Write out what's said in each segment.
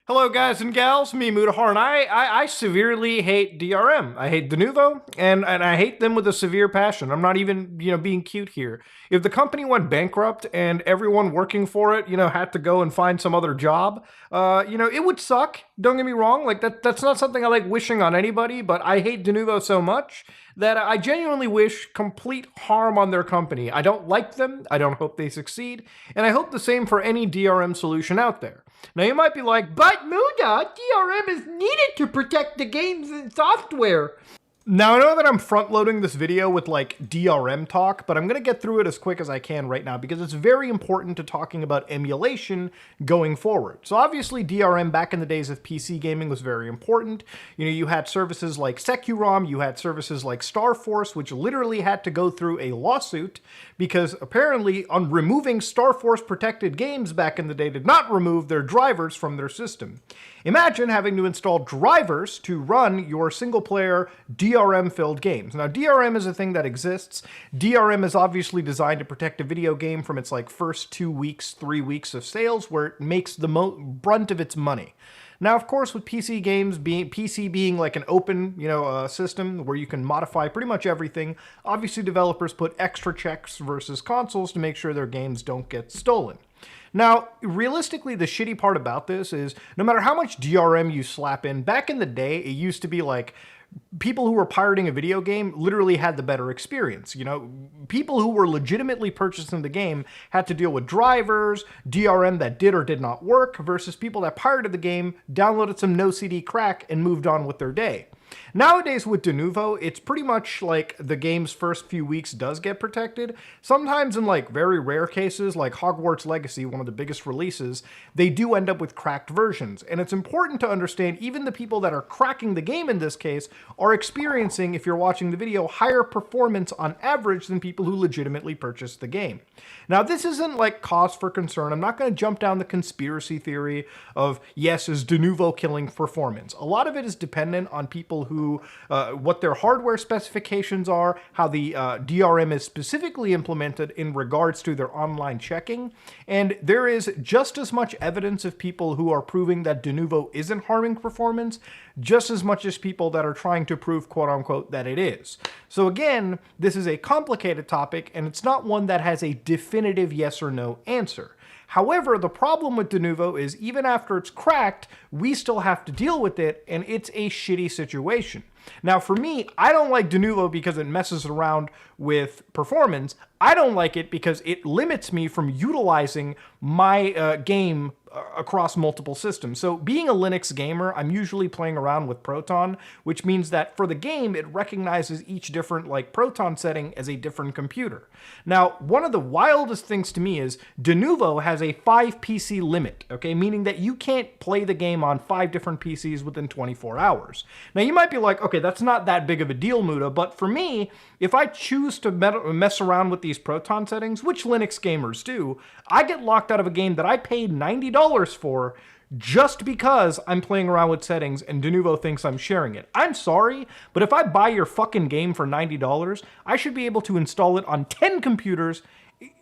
Hello guys and gals, me Mutahar, and I severely hate DRM. I hate Denuvo, and I hate them with a severe passion. I'm not even, being cute here. If the company went bankrupt and everyone working for it, had to go and find some other job, it would suck. Don't get me wrong, like that's not something I like wishing on anybody, but I hate Denuvo so much that I genuinely wish complete harm on their company. I don't like them, I don't hope they succeed, and I hope the same for any DRM solution out there. Now you might be like, but Muda, DRM is needed to protect the games and software. Now I know that I'm front-loading this video with like DRM talk, but I'm going to get through it as quick as I can right now because it's very important to talking about emulation going forward. So obviously DRM back in the days of PC gaming was very important. You had services like Securom, you had services like Starforce, which literally had to go through a lawsuit because apparently on removing Starforce protected games back in the day did not remove their drivers from their system. Imagine having to install drivers to run your single-player DRM-filled games. Now, DRM is a thing that exists. DRM is obviously designed to protect a video game from its first 2 weeks, 3 weeks of sales, where it makes the brunt of its money. Now, of course, with PC games being like an open, system where you can modify pretty much everything, obviously developers put extra checks versus consoles to make sure their games don't get stolen. Now, realistically, the shitty part about this is no matter how much DRM you slap in, back in the day, it used to be like people who were pirating a video game literally had the better experience. People who were legitimately purchasing the game had to deal with drivers, DRM that did or did not work, versus people that pirated the game, downloaded some no-CD crack, and moved on with their day. Nowadays with Denuvo, it's pretty much like the game's first few weeks does get protected. Sometimes in very rare cases, like Hogwarts Legacy, one of the biggest releases, they do end up with cracked versions. And it's important to understand even the people that are cracking the game in this case are experiencing, if you're watching the video, higher performance on average than people who legitimately purchased the game. Now this isn't cause for concern. I'm not going to jump down the conspiracy theory of, yes, is Denuvo killing performance? A lot of it is dependent on people who, what their hardware specifications are, how the DRM is specifically implemented in regards to their online checking, and there is just as much evidence of people who are proving that Denuvo isn't harming performance, just as much as people that are trying to prove, quote-unquote, that it is. So again, this is a complicated topic, and it's not one that has a definitive yes or no answer. However, the problem with Denuvo is even after it's cracked, we still have to deal with it, and it's a shitty situation. Now, for me, I don't like Denuvo because it messes around with performance. I don't like it because it limits me from utilizing my game across multiple systems. So being a Linux gamer, I'm usually playing around with Proton, which means that for the game, it recognizes each different Proton setting as a different computer. Now, one of the wildest things to me is Denuvo has a 5 PC limit, okay? Meaning that you can't play the game on 5 different PCs within 24 hours. Now, you might be like, okay, that's not that big of a deal, Muda, but for me, if I choose to mess around with these Proton settings, which Linux gamers do, I get locked out of a game that I paid $90 for just because I'm playing around with settings and Denuvo thinks I'm sharing it. I'm sorry, but if I buy your fucking game for $90, I should be able to install it on 10 computers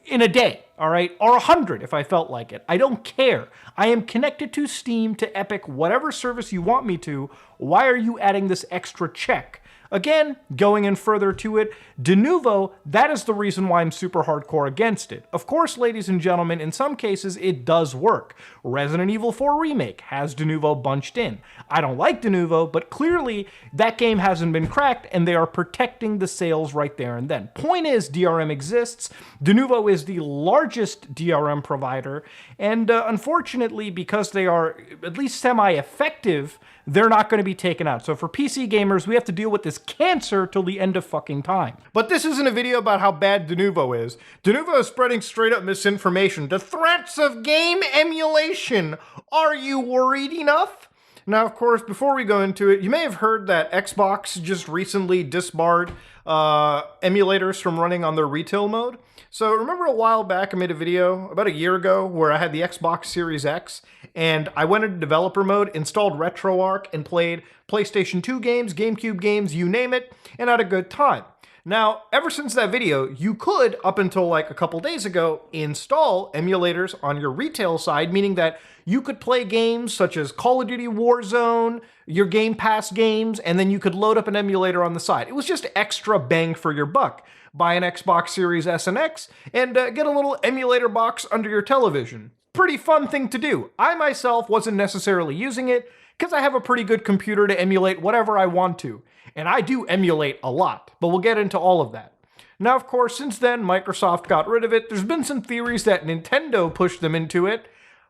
in a day, all right? Or 100 if I felt like it. I don't care. I am connected to Steam, to Epic, whatever service you want me to. Why are you adding this extra check? Again, going in further to it, Denuvo, that is the reason why I'm super hardcore against it. Of course, ladies and gentlemen, in some cases it does work. Resident Evil 4 Remake has Denuvo bunched in. I don't like Denuvo, but clearly that game hasn't been cracked and they are protecting the sales right there and then. Point is, DRM exists. Denuvo is the largest DRM provider, and unfortunately, because they are at least semi-effective, they're not going to be taken out. So for PC gamers, we have to deal with this cancer till the end of fucking time. But this isn't a video about how bad Denuvo is. Denuvo is spreading straight up misinformation. The threats of game emulation. Are you worried enough? Now, of course, before we go into it, you may have heard that Xbox just recently disbarred emulators from running on their retail mode. So remember a while back I made a video about a year ago where I had the Xbox Series X and I went into developer mode, installed RetroArch, and played PlayStation 2 games, GameCube games, you name it, and had a good time. Now, ever since that video, you could, up until like a couple days ago, install emulators on your retail side, meaning that you could play games such as Call of Duty Warzone, your Game Pass games, and then you could load up an emulator on the side. It was just extra bang for your buck. Buy an Xbox Series S and X, and get a little emulator box under your television. Pretty fun thing to do. I myself wasn't necessarily using it, because I have a pretty good computer to emulate whatever I want to. And I do emulate a lot, but we'll get into all of that. Now, of course, since then, Microsoft got rid of it. There's been some theories that Nintendo pushed them into it,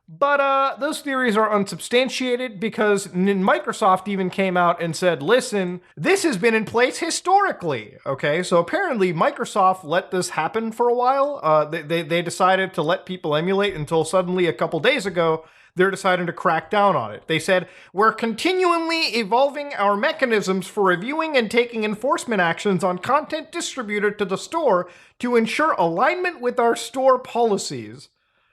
but those theories are unsubstantiated because Microsoft even came out and said, listen, this has been in place historically, okay? So apparently Microsoft let this happen for a while. They decided to let people emulate until suddenly a couple days ago, they're deciding to crack down on it. They said, we're continually evolving our mechanisms for reviewing and taking enforcement actions on content distributed to the store to ensure alignment with our store policies.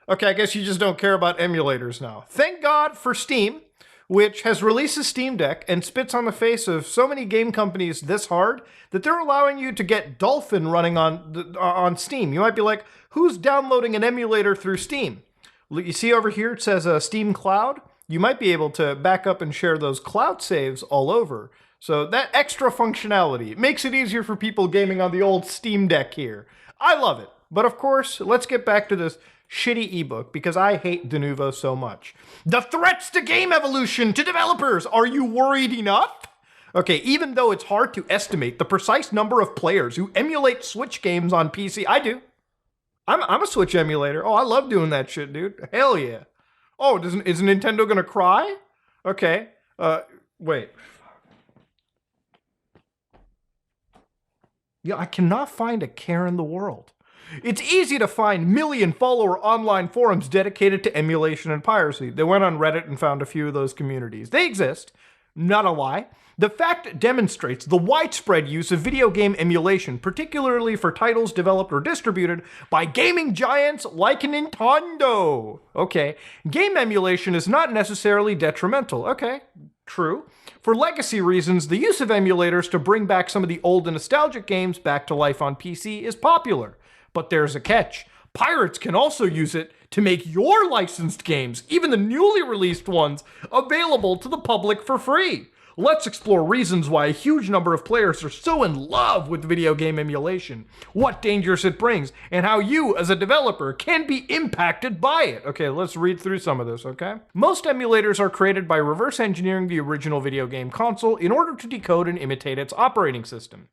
Okay, I guess you just don't care about emulators now. Thank God for Steam, which has released a Steam Deck and spits on the face of so many game companies this hard that they're allowing you to get Dolphin running on Steam. You might be like, who's downloading an emulator through Steam? You see over here, it says Steam Cloud. You might be able to back up and share those cloud saves all over. So that extra functionality makes it easier for people gaming on the old Steam Deck here. I love it. But of course, let's get back to this shitty ebook because I hate Denuvo so much. The threats to game evolution to developers. Are you worried enough? Okay, even though it's hard to estimate the precise number of players who emulate Switch games on PC, I do. I'm a Switch emulator. Oh, I love doing that shit, dude. Hell yeah. Oh, is Nintendo gonna cry? Okay. Wait. Yeah, I cannot find a care in the world. It's easy to find million-follower online forums dedicated to emulation and piracy. They went on Reddit and found a few of those communities. They exist. Not a lie. The fact demonstrates the widespread use of video game emulation, particularly for titles developed or distributed by gaming giants like Nintendo. Okay, game emulation is not necessarily detrimental. Okay, true. For legacy reasons, the use of emulators to bring back some of the old and nostalgic games back to life on PC is popular. But there's a catch. Pirates can also use it to make your licensed games, even the newly released ones, available to the public for free. Let's explore reasons why a huge number of players are so in love with video game emulation, what dangers it brings, and how you, as a developer, can be impacted by it. Okay, let's read through some of this, okay? Most emulators are created by reverse engineering the original video game console in order to decode and imitate its operating system.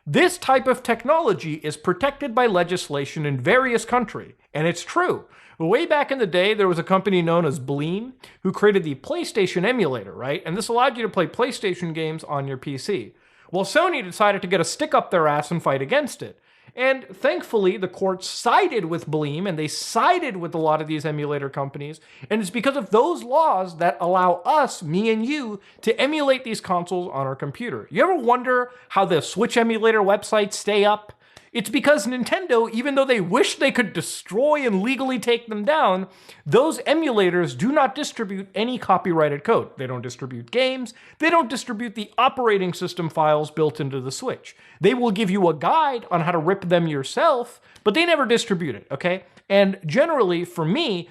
This type of technology is protected by legislation in various countries, and it's true. Way back in the day, there was a company known as Bleem who created the PlayStation emulator, right? And this allowed you to play PlayStation games on your PC. Well, Sony decided to get a stick up their ass and fight against it. And thankfully, the courts sided with Bleem, and they sided with a lot of these emulator companies. And it's because of those laws that allow us, me and you, to emulate these consoles on our computer. You ever wonder how the Switch emulator websites stay up? It's because Nintendo, even though they wish they could destroy and legally take them down, those emulators do not distribute any copyrighted code. They don't distribute games. They don't distribute the operating system files built into the Switch. They will give you a guide on how to rip them yourself, but they never distribute it, okay? And generally, for me,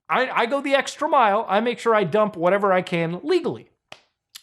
I go the extra mile. I make sure I dump whatever I can legally.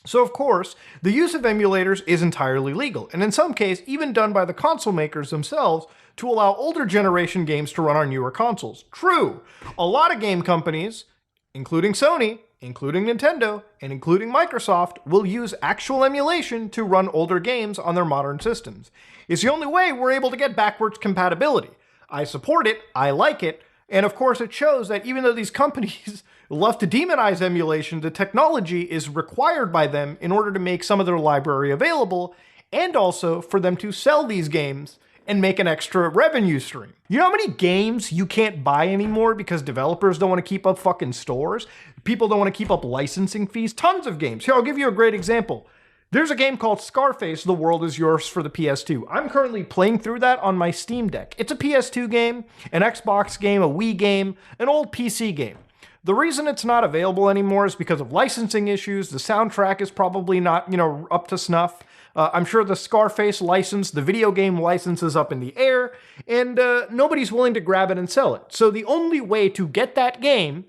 So of course, the use of emulators is entirely legal, and in some cases even done by the console makers themselves to allow older generation games to run on newer consoles. True, a lot of game companies, including Sony, including Nintendo, and including Microsoft, will use actual emulation to run older games on their modern systems. It's the only way we're able to get backwards compatibility. I support it, I like it, and of course it shows that even though these companies love to demonize emulation, the technology is required by them in order to make some of their library available, and also for them to sell these games and make an extra revenue stream. You know how many games you can't buy anymore because developers don't want to keep up fucking stores? People don't want to keep up licensing fees? Tons of games. Here, I'll give you a great example. There's a game called Scarface, The World Is Yours for the PS2. I'm currently playing through that on my Steam Deck. It's a PS2 game, an Xbox game, a Wii game, an old PC game. The reason it's not available anymore is because of licensing issues. The soundtrack is probably not, up to snuff. I'm sure the Scarface license, the video game license, is up in the air, and nobody's willing to grab it and sell it. So the only way to get that game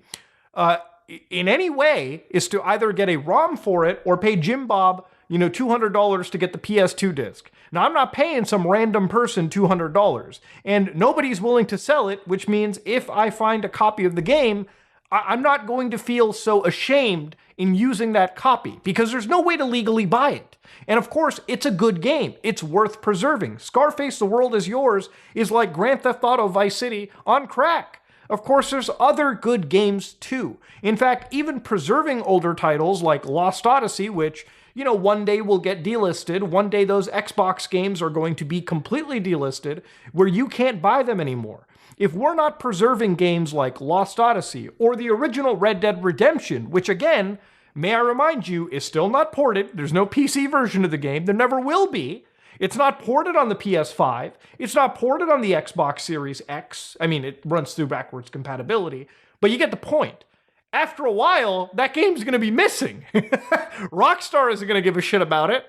in any way is to either get a ROM for it or pay Jim Bob, $200 to get the PS2 disc. Now, I'm not paying some random person $200, and nobody's willing to sell it, which means if I find a copy of the game, I'm not going to feel so ashamed in using that copy because there's no way to legally buy it. And of course, it's a good game. It's worth preserving. Scarface, The World Is Yours is like Grand Theft Auto Vice City on crack. Of course, there's other good games too. In fact, even preserving older titles like Lost Odyssey, which, one day will get delisted. One day those Xbox games are going to be completely delisted where you can't buy them anymore. If we're not preserving games like Lost Odyssey or the original Red Dead Redemption, which again, may I remind you, is still not ported. There's no PC version of the game. There never will be. It's not ported on the PS5. It's not ported on the Xbox Series X. I mean, it runs through backwards compatibility, but you get the point. After a while, that game's going to be missing. Rockstar isn't going to give a shit about it.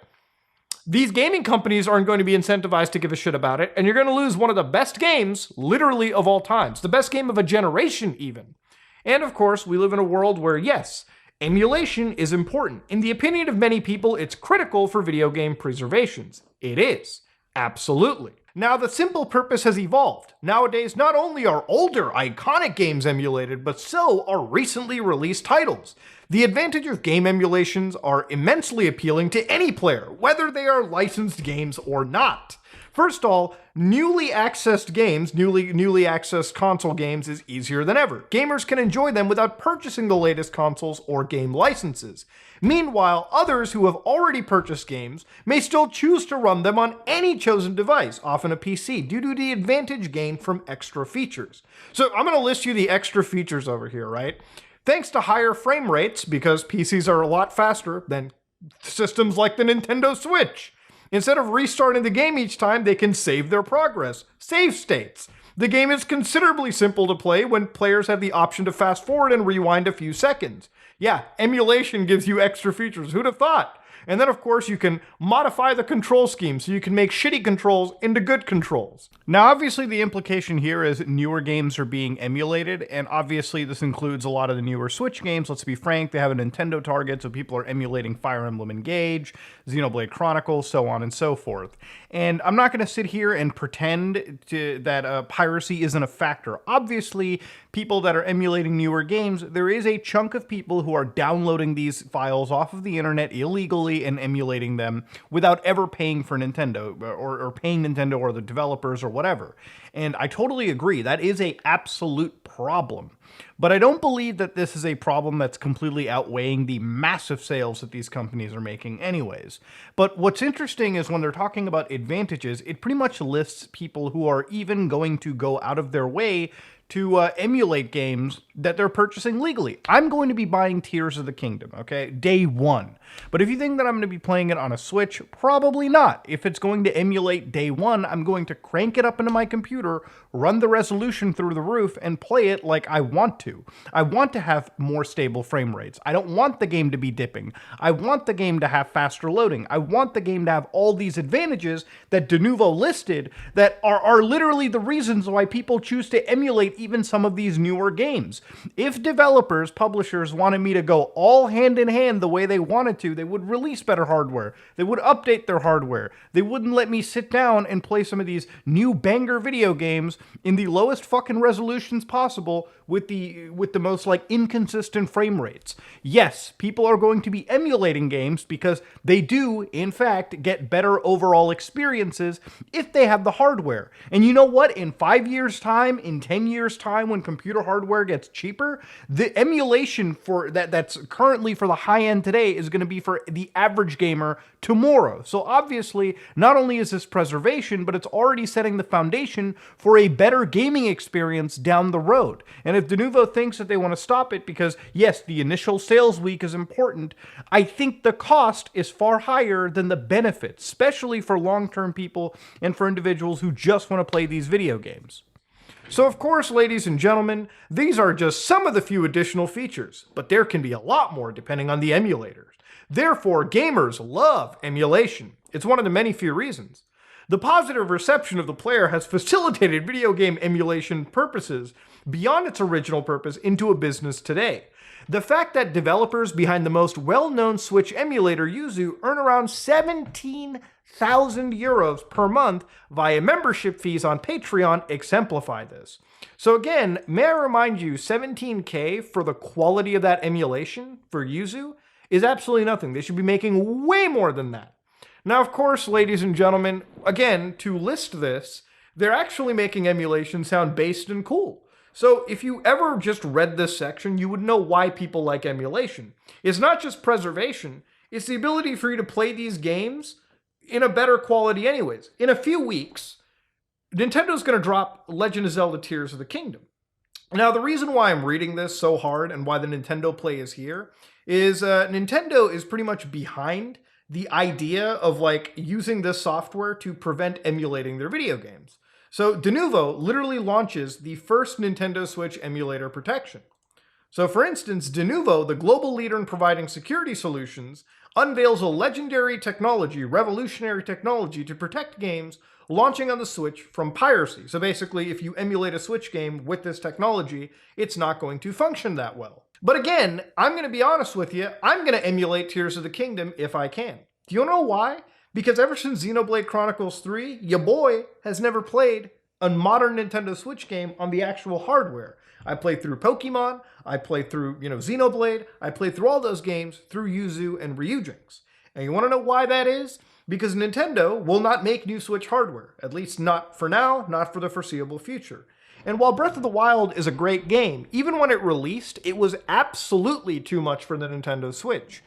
These gaming companies aren't going to be incentivized to give a shit about it, and you're going to lose one of the best games, literally, of all times. The best game of a generation, even. And of course, we live in a world where, yes, emulation is important. In the opinion of many people, it's critical for video game preservations. It is. Absolutely. Now, the simple purpose has evolved. Nowadays, not only are older, iconic games emulated, but so are recently released titles. The advantage of game emulations are immensely appealing to any player, whether they are licensed games or not. First of all, newly accessed games, newly accessed console games is easier than ever. Gamers can enjoy them without purchasing the latest consoles or game licenses. Meanwhile, others who have already purchased games may still choose to run them on any chosen device, often a PC, due to the advantage gained from extra features. So I'm going to list you the extra features over here, right? Thanks to higher frame rates, because PCs are a lot faster than systems like the Nintendo Switch. Instead of restarting the game each time, they can save their progress. Save states. The game is considerably simple to play when players have the option to fast forward and rewind a few seconds. Yeah, emulation gives you extra features. Who'd have thought? And then, of course, you can modify the control scheme so you can make shitty controls into good controls. Now, obviously, the implication here is newer games are being emulated, and obviously this includes a lot of the newer Switch games. Let's be frank, they have a Nintendo target, so people are emulating Fire Emblem Engage, Xenoblade Chronicles, so on and so forth. And I'm not going to sit here and pretend that piracy isn't a factor. Obviously, people that are emulating newer games, there is a chunk of people who are downloading these files off of the internet illegally and emulating them without ever paying for Nintendo or paying Nintendo or the developers or whatever. And I totally agree. That is an absolute problem. But I don't believe that this is a problem that's completely outweighing the massive sales that these companies are making anyways. But what's interesting is when they're talking about advantages, it pretty much lists people who are even going to go out of their way to emulate games that they're purchasing legally. I'm going to be buying Tears of the Kingdom, okay? Day one. But if you think that I'm going to be playing it on a Switch, probably not. If it's going to emulate day one, I'm going to crank it up into my computer, run the resolution through the roof, and play it like I want to. I want to have more stable frame rates. I don't want the game to be dipping. I want the game to have faster loading. I want the game to have all these advantages that Denuvo listed that are literally the reasons why people choose to emulate even some of these newer games. If developers, publishers wanted me to go all hand in hand the way they wanted to, they would release better hardware. They would update their hardware. They wouldn't let me sit down and play some of these new banger video games in the lowest fucking resolutions possible with the most inconsistent frame rates. Yes, people are going to be emulating games because they do, in fact, get better overall experiences if they have the hardware. And you know what? In 5 years' time, in 10 years' time, when computer hardware gets cheaper, the emulation for that's currently for the high end today is going to be for the average gamer tomorrow. So obviously, not only is this preservation, but it's already setting the foundation for a better gaming experience down the road. And if Denuvo thinks that they want to stop it because, yes, the initial sales week is important, I think the cost is far higher than the benefits, especially for long-term people and for individuals who just want to play these video games. So of course, ladies and gentlemen, these are just some of the few additional features, but there can be a lot more depending on the emulators. Therefore, gamers love emulation. It's one of the many few reasons. The positive reception of the player has facilitated video game emulation purposes beyond its original purpose into a business today. The fact that developers behind the most well-known Switch emulator, Yuzu, earn around 17,000 euros per month via membership fees on Patreon exemplify this. So again, may I remind you, 17K for the quality of that emulation for Yuzu is absolutely nothing. They should be making way more than that. Now, of course, ladies and gentlemen, again, to list this, they're actually making emulation sound based and cool. So if you ever just read this section, you would know why people like emulation. It's not just preservation, it's the ability for you to play these games in a better quality anyways. In a few weeks, Nintendo's going to drop Legend of Zelda Tears of the Kingdom. Now, the reason why I'm reading this so hard and why the Nintendo Play is here is Nintendo is pretty much behind the idea of like using this software to prevent emulating their video games. So Denuvo literally launches the first Nintendo Switch emulator protection. So for instance, Denuvo, the global leader in providing security solutions, unveils a legendary technology, revolutionary technology to protect games launching on the Switch from piracy. So basically, if you emulate a Switch game with this technology, it's not going to function that well. But again, I'm going to be honest with you, I'm going to emulate Tears of the Kingdom if I can. Do you know why? Because ever since Xenoblade Chronicles 3, your boy has never played a modern Nintendo Switch game on the actual hardware. I played through Pokemon, I played through, Xenoblade, I played through all those games through Yuzu and Ryujinx. And you want to know why that is? Because Nintendo will not make new Switch hardware, at least not for now, not for the foreseeable future. And while Breath of the Wild is a great game, even when it released, it was absolutely too much for the Nintendo Switch.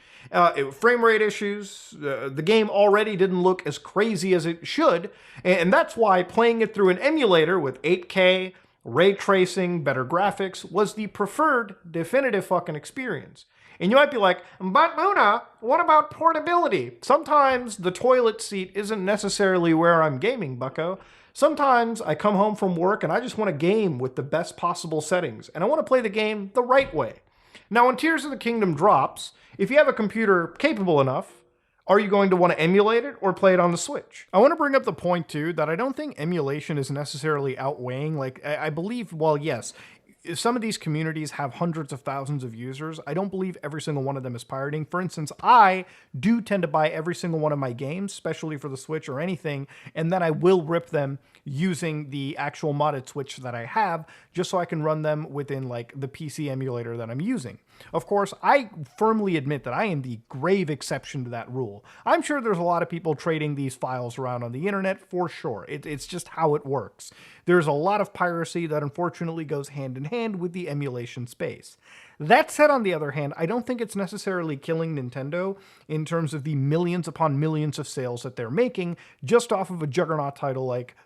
Frame rate issues, the game already didn't look as crazy as it should, and that's why playing it through an emulator with 8K, ray tracing, better graphics was the preferred definitive fucking experience. And you might be like, but Luna, what about portability? Sometimes the toilet seat isn't necessarily where I'm gaming, bucko. Sometimes I come home from work and I just want to game with the best possible settings, and I want to play the game the right way. Now, when Tears of the Kingdom drops, if you have a computer capable enough, are you going to want to emulate it or play it on the Switch? I want to bring up the point, too, that I don't think emulation is necessarily outweighing. Like, I believe, well, yes, some of these communities have hundreds of thousands of users. I don't believe every single one of them is pirating. For instance, I do tend to buy every single one of my games, especially for the Switch or anything, and then I will rip them using the actual modded Switch that I have, just so I can run them within like the PC emulator that I'm using. Of course, I firmly admit that I am the grave exception to that rule. I'm sure there's a lot of people trading these files around on the internet, for sure. It's just how it works. There's a lot of piracy that unfortunately goes hand in hand with the emulation space. That said, on the other hand, I don't think it's necessarily killing Nintendo in terms of the millions upon millions of sales that they're making just off of a juggernaut title like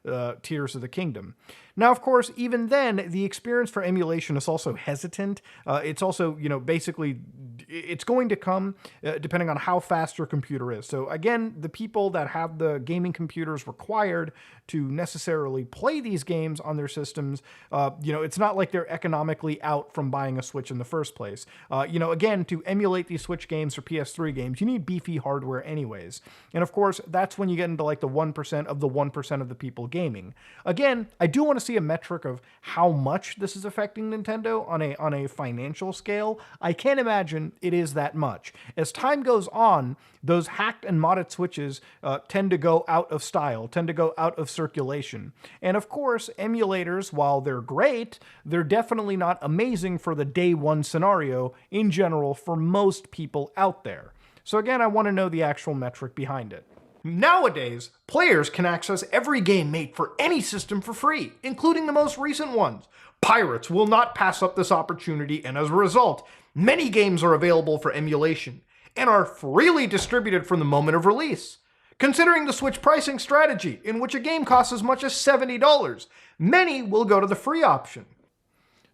Tears of the Kingdom. Now, of course, even then, the experience for emulation is also hesitant. It's also, basically, it's going to come depending on how fast your computer is. So again, the people that have the gaming computers required to necessarily play these games on their systems, it's not like they're economically out from buying a Switch in the first place. Again, to emulate these Switch games or PS3 games, you need beefy hardware anyways. And of course, that's when you get into like the 1% of the 1% of the people gaming. Again, I do want to see a metric of how much this is affecting Nintendo on a financial scale. I can't imagine it is that much. As time goes on, those hacked and modded Switches tend to go out of style, tend to go out of circulation. And of course, emulators, while they're great, they're definitely not amazing for the day one scenario in general for most people out there. So again, I want to know the actual metric behind it. Nowadays, players can access every game made for any system for free, including the most recent ones. Pirates will not pass up this opportunity, and as a result, many games are available for emulation and are freely distributed from the moment of release. Considering the Switch pricing strategy, in which a game costs as much as $70, many will go to the free option.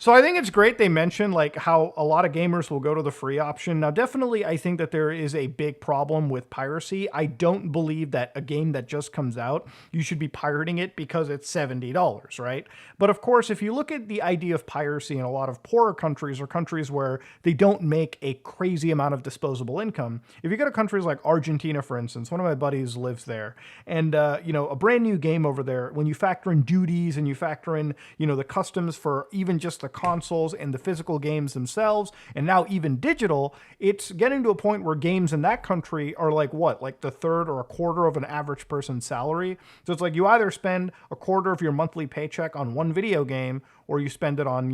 So I think it's great they mentioned like how a lot of gamers will go to the free option. Now, definitely, I think that there is a big problem with piracy. I don't believe that a game that just comes out, you should be pirating it because it's $70, right? But of course, if you look at the idea of piracy in a lot of poorer countries or countries where they don't make a crazy amount of disposable income, if you go to countries like Argentina, for instance, one of my buddies lives there, and a brand new game over there, when you factor in duties and you factor in, the customs for even just the consoles and the physical games themselves, and now even digital, it's getting to a point where games in that country are like what? Like the third or a quarter of an average person's salary. So it's like you either spend a quarter of your monthly paycheck on one video game, or you spend it on,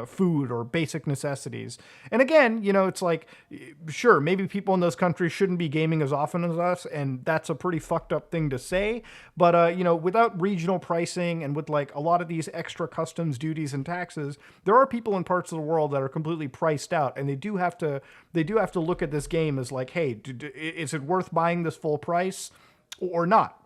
food or basic necessities. And again, it's like, sure, maybe people in those countries shouldn't be gaming as often as us, and that's a pretty fucked up thing to say. But, without regional pricing and with like a lot of these extra customs, duties, and taxes, there are people in parts of the world that are completely priced out, and they do have to look at this game as like, hey, is it worth buying this full price or not?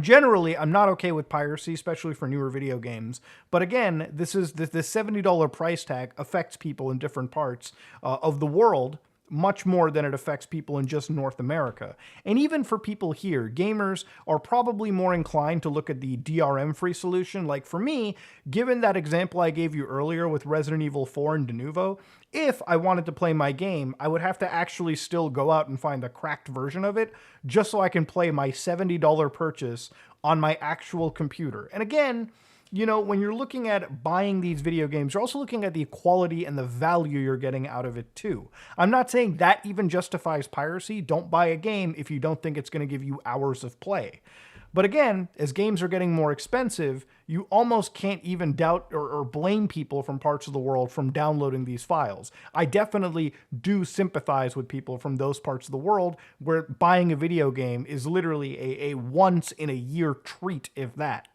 Generally, I'm not okay with piracy, especially for newer video games. But again, this $70 price tag affects people in different parts of the world much more than it affects people in just North America. And even for people here, gamers are probably more inclined to look at the DRM-free solution. Like for me, given that example I gave you earlier with Resident Evil 4 and Denuvo, if I wanted to play my game, I would have to actually still go out and find the cracked version of it just so I can play my $70 purchase on my actual computer. And again, when you're looking at buying these video games, you're also looking at the quality and the value you're getting out of it too. I'm not saying that even justifies piracy. Don't buy a game if you don't think it's going to give you hours of play. But again, as games are getting more expensive, you almost can't even doubt or blame people from parts of the world from downloading these files. I definitely do sympathize with people from those parts of the world where buying a video game is literally a once-in-a-year treat, if that.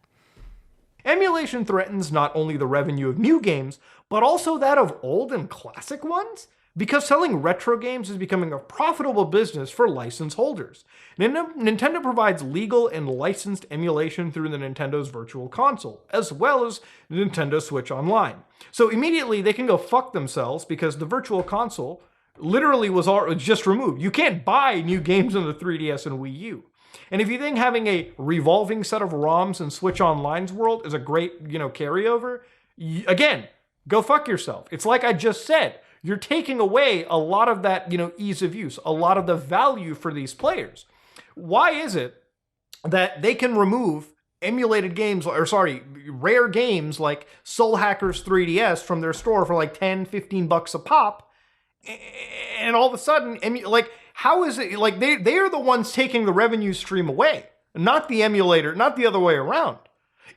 Emulation threatens not only the revenue of new games, but also that of old and classic ones, because selling retro games is becoming a profitable business for license holders. Nintendo provides legal and licensed emulation through the Nintendo's Virtual Console, as well as Nintendo Switch Online. So immediately they can go fuck themselves because the Virtual Console literally was just removed. You can't buy new games on the 3DS and Wii U. And if you think having a revolving set of ROMs in Switch Online's world is a great, carryover, again, go fuck yourself. It's like I just said, you're taking away a lot of that, ease of use, a lot of the value for these players. Why is it that they can remove emulated games, rare games like Soul Hackers 3DS from their store for like 10, 15 bucks a pop, and all of a sudden, how is it, like, they are the ones taking the revenue stream away, not the emulator, not the other way around.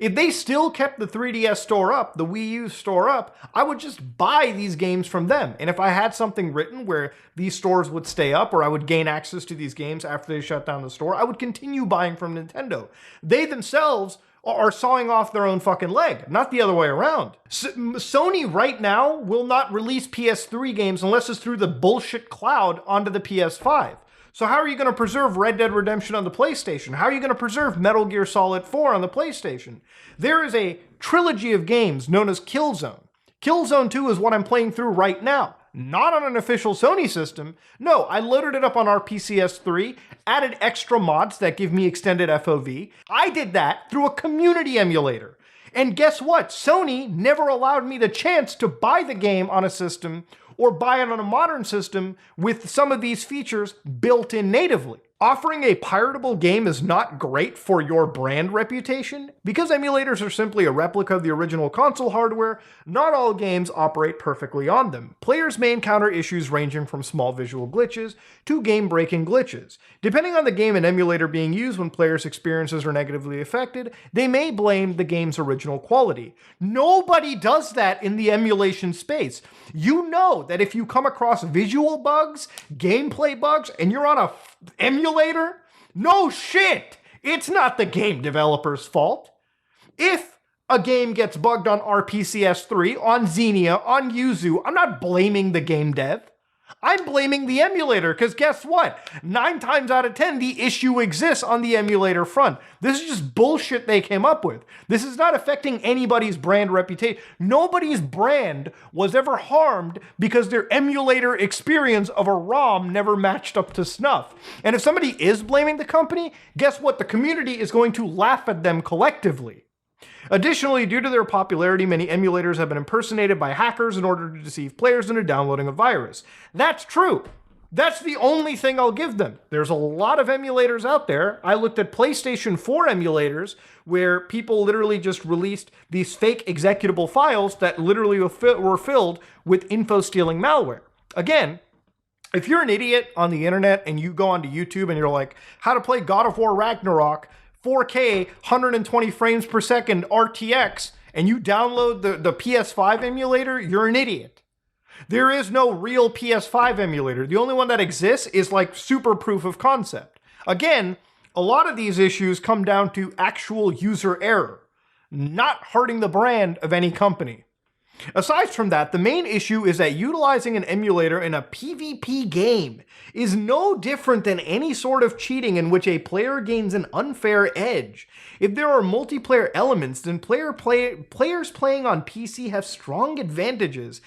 If they still kept the 3DS store up, the Wii U store up, I would just buy these games from them. And if I had something written where these stores would stay up or I would gain access to these games after they shut down the store, I would continue buying from Nintendo. They themselves are sawing off their own fucking leg, not the other way around. Sony right now will not release PS3 games unless it's through the bullshit cloud onto the PS5. So how are you going to preserve Red Dead Redemption on the PlayStation? How are you going to preserve Metal Gear Solid 4 on the PlayStation? There is a trilogy of games known as Killzone. Killzone 2 is what I'm playing through right now. Not on an official Sony system. No, I loaded it up on RPCS3, added extra mods that give me extended FOV. I did that through a community emulator. And guess what? Sony never allowed me the chance to buy the game on a system or buy it on a modern system with some of these features built in natively. Offering a piratable game is not great for your brand reputation. Because emulators are simply a replica of the original console hardware, not all games operate perfectly on them. Players may encounter issues ranging from small visual glitches to game-breaking glitches. Depending on the game and emulator being used when players' experiences are negatively affected, they may blame the game's original quality. Nobody does that in the emulation space. You know that if you come across visual bugs, gameplay bugs, and you're on a emulator? No shit! It's not the game developer's fault. If a game gets bugged on RPCS3, on Xenia, on Yuzu, I'm not blaming the game dev. I'm blaming the emulator because guess what? 9 times out of 10, the issue exists on the emulator front. This is just bullshit they came up with. This is not affecting anybody's brand reputation. Nobody's brand was ever harmed because their emulator experience of a ROM never matched up to snuff. And if somebody is blaming the company, guess what? The community is going to laugh at them collectively. Additionally, due to their popularity, many emulators have been impersonated by hackers in order to deceive players into downloading a virus. That's true. That's the only thing I'll give them. There's a lot of emulators out there. I looked at PlayStation 4 emulators where people literally just released these fake executable files that literally were filled with info-stealing malware. Again, if you're an idiot on the internet and you go onto YouTube and you're like, how to play God of War Ragnarok 4K, 120 frames per second RTX, and you download the PS5 emulator, you're an idiot. There is no real PS5 emulator. The only one that exists is like super proof of concept. Again, a lot of these issues come down to actual user error, not hurting the brand of any company. Aside from that, the main issue is that utilizing an emulator in a PvP game is no different than any sort of cheating in which a player gains an unfair edge. If there are multiplayer elements, then players playing on PC have strong advantages.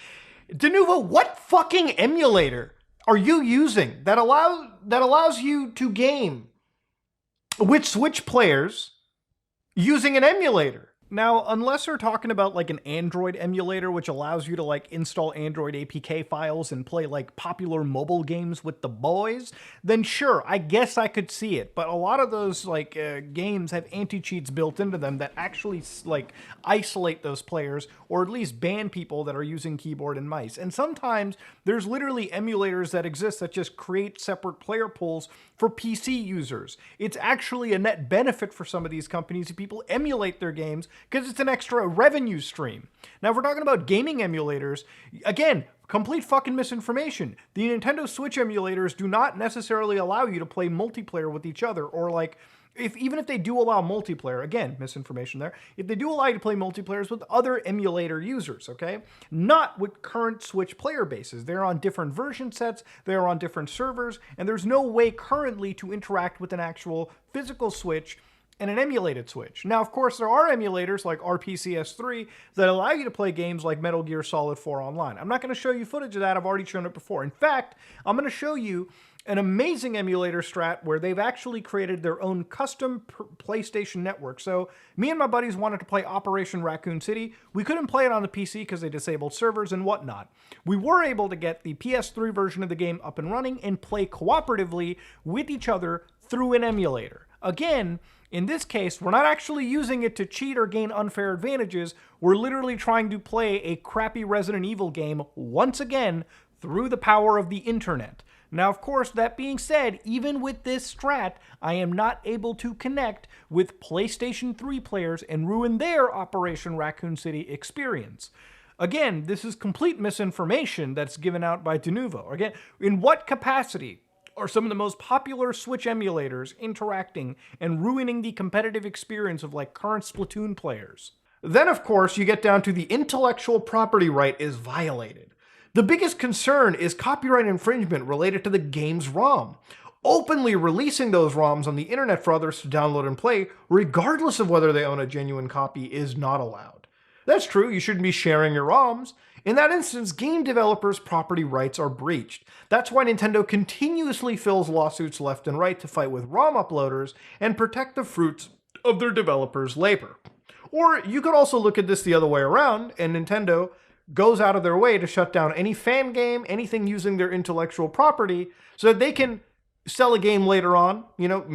Denuvo, what fucking emulator are you using that allows you to game with Switch players using an emulator? Now, unless we're talking about like an Android emulator, which allows you to like install Android APK files and play like popular mobile games with the boys, then sure, I guess I could see it. But a lot of those like games have anti-cheats built into them that actually like isolate those players or at least ban people that are using keyboard and mice. And sometimes there's literally emulators that exist that just create separate player pools for PC users. It's actually a net benefit for some of these companies if people emulate their games because it's an extra revenue stream. Now, if we're talking about gaming emulators, again, complete fucking misinformation. The Nintendo Switch emulators do not necessarily allow you to play multiplayer with each other, or like, even if they do allow multiplayer, again, misinformation there, if they do allow you to play multiplayers with other emulator users, okay? Not with current Switch player bases. They're on different version sets, they're on different servers, and there's no way currently to interact with an actual physical Switch and an emulated Switch. Now, of course, there are emulators like RPCS3 that allow you to play games like Metal Gear Solid 4 Online. I'm not going to show you footage of that. I've already shown it before. In fact, I'm going to show you an amazing emulator strat where they've actually created their own custom PlayStation network. So me and my buddies wanted to play Operation Raccoon City. We couldn't play it on the PC because they disabled servers and whatnot. We were able to get the PS3 version of the game up and running and play cooperatively with each other through an emulator. Again, in this case, we're not actually using it to cheat or gain unfair advantages. We're literally trying to play a crappy Resident Evil game once again through the power of the internet. Now, of course, that being said, even with this strat, I am not able to connect with PlayStation 3 players and ruin their Operation Raccoon City experience. Again, this is complete misinformation that's given out by Denuvo. Again, in what capacity are some of the most popular Switch emulators interacting and ruining the competitive experience of like current Splatoon players? Then, of course, you get down to the intellectual property right is violated. The biggest concern is copyright infringement related to the game's ROM. Openly releasing those ROMs on the internet for others to download and play, regardless of whether they own a genuine copy, is not allowed. That's true, you shouldn't be sharing your ROMs. In that instance, game developers' property rights are breached. That's why Nintendo continuously fills lawsuits left and right to fight with ROM uploaders and protect the fruits of their developers' labor. Or you could also look at this the other way around, and Nintendo goes out of their way to shut down any fan game, anything using their intellectual property, so that they can sell a game later on. You know,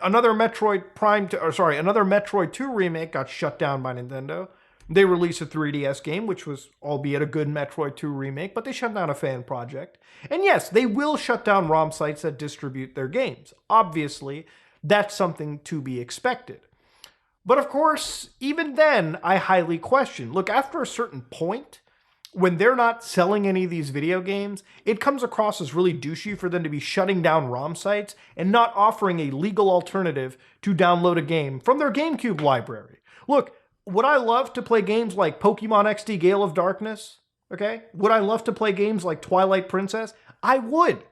another Metroid 2 remake got shut down by Nintendo. They released a 3DS game, which was albeit a good Metroid 2 remake, but they shut down a fan project. And yes, they will shut down ROM sites that distribute their games. Obviously, that's something to be expected. But of course, even then, I highly question. Look, after a certain point, when they're not selling any of these video games, it comes across as really douchey for them to be shutting down ROM sites and not offering a legal alternative to download a game from their GameCube library. Look, would I love to play games like Pokemon XD Gale of Darkness? Okay? Would I love to play games like Twilight Princess? I would.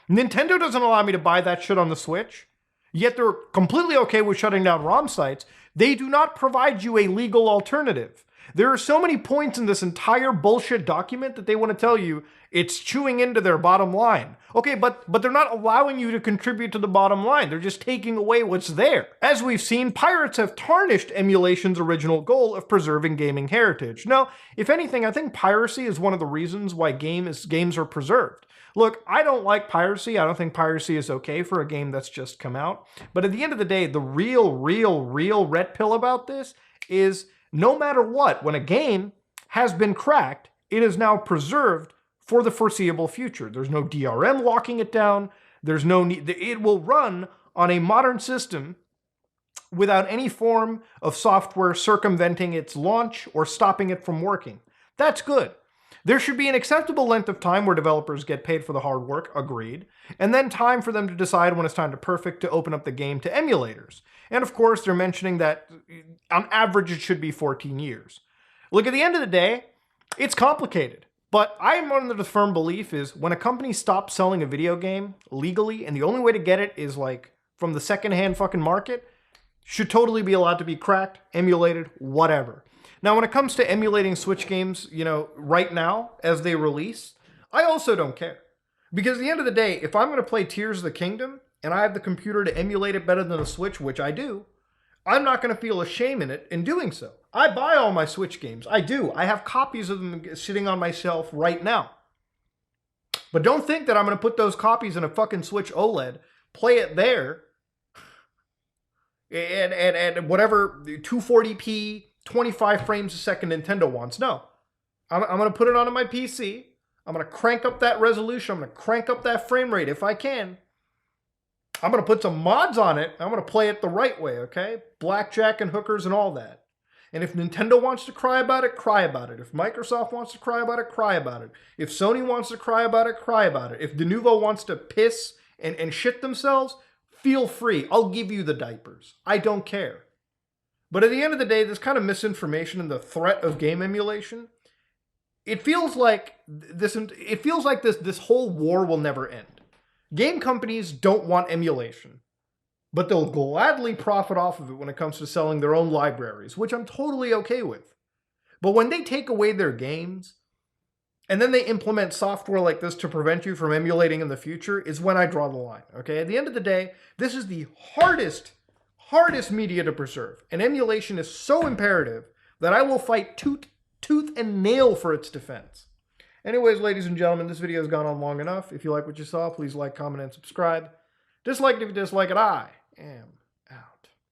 Nintendo doesn't allow me to buy that shit on the Switch, yet they're completely okay with shutting down ROM sites. They do not provide you a legal alternative. There are so many points in this entire bullshit document that they want to tell you it's chewing into their bottom line. Okay, but they're not allowing you to contribute to the bottom line. They're just taking away what's there. As we've seen, pirates have tarnished Emulation's original goal of preserving gaming heritage. No, if anything, I think piracy is one of the reasons why games are preserved. Look, I don't like piracy. I don't think piracy is okay for a game that's just come out. But at the end of the day, the real red pill about this is no matter what, when a game has been cracked, it is now preserved for the foreseeable future. There's no DRM locking it down. There's no need. It will run on a modern system without any form of software circumventing its launch or stopping it from working. That's good. There should be an acceptable length of time where developers get paid for the hard work, agreed, and then time for them to decide when it's time to open up the game to emulators. And of course, they're mentioning that on average it should be 14 years. Look, at the end of the day, it's complicated. But I am under the firm belief is when a company stops selling a video game legally, and the only way to get it is like from the secondhand fucking market, should totally be allowed to be cracked, emulated, whatever. Now, when it comes to emulating Switch games, right now, as they release, I also don't care. Because at the end of the day, if I'm going to play Tears of the Kingdom, and I have the computer to emulate it better than the Switch, which I do, I'm not going to feel a shame in doing so. I buy all my Switch games. I do. I have copies of them sitting on my shelf right now. But don't think that I'm going to put those copies in a fucking Switch OLED, play it there, and whatever 240p, 25 frames a second Nintendo wants. No. I'm going to put it onto my PC. I'm going to crank up that resolution. I'm going to crank up that frame rate if I can. I'm going to put some mods on it. I'm going to play it the right way, okay? Blackjack and hookers and all that. And if Nintendo wants to cry about it, cry about it. If Microsoft wants to cry about it, cry about it. If Sony wants to cry about it, cry about it. If Denuvo wants to piss and shit themselves, feel free. I'll give you the diapers. I don't care. But at the end of the day, this kind of misinformation and the threat of game emulation, it feels like this whole war will never end. Game companies don't want emulation, but they'll gladly profit off of it when it comes to selling their own libraries, which I'm totally okay with. But when they take away their games, and then they implement software like this to prevent you from emulating in the future, is when I draw the line, okay? At the end of the day, this is the hardest media to preserve, and emulation is so imperative that I will fight tooth and nail for its defense. Anyways, ladies and gentlemen, this video has gone on long enough. If you like what you saw, please like, comment, and subscribe. Dislike it if you dislike it. I am out.